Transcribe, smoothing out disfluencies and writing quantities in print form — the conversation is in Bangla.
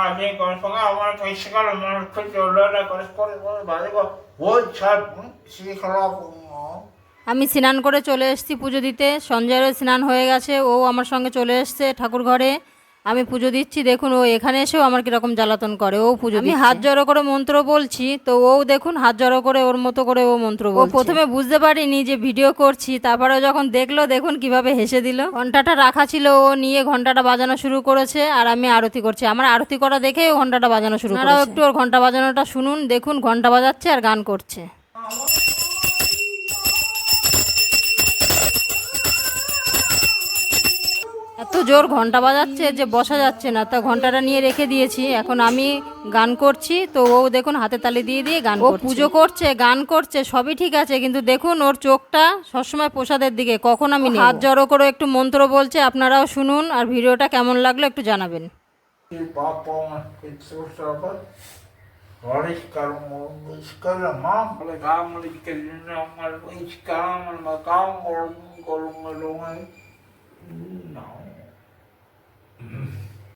amico, pagava che scala non tutto l'ora con scorre বাড়িগো ওই সব শিখলো। আমি স্নান করে চলে এসেছি পুজো দিতে। সঞ্জয়েরও স্নান হয়ে গেছে, ও আমার সঙ্গে চলে এসছে ঠাকুর ঘরে। আমি পুজো দিচ্ছি, দেখুন ও এখানে এসেও আমার কীরকম জ্বালাতন করে। ও পুজো আমি হাত জড়ো করে মন্ত্র বলছি, তো ও দেখুন হাত জড়ো করে ওর মতো করে ও মন্ত্র বলছে। ও প্রথমে বুঝতে পারিনি যে ভিডিও করছি, তারপরে যখন দেখলো দেখুন কিভাবে হেসে দিল। ঘন্টাটা রাখা ছিল, ও নিয়ে ঘন্টাটা বাজানো শুরু করেছে, আর আমি আরতি করছি। আমার আরতি করা দেখেই ও ঘন্টাটা বাজানো শুরু করেছে। একটু ওর ঘন্টা বাজানোটা শুনুন, দেখুন ঘন্টা বাজাচ্ছে আর গান করছে। এত জোর ঘন্টা বাজাচ্ছে যে বসা যাচ্ছে না, তা ঘন্টাটা নিয়ে রেখে দিয়েছি। এখন আমি গান করছি, তো ও দেখুন হাতে তালি দিয়ে দিয়ে গান করছে। পুজো করছে, গান করছে, সবই ঠিক আছে, কিন্তু দেখুন ওর চোখটা সবসময় প্রসাদের দিকে। কখন আমি হাত জড়ো করে একটু মন্ত্র বলছে, আপনারাও শুনুন, আর ভিডিওটা কেমন লাগলো একটু জানাবেন।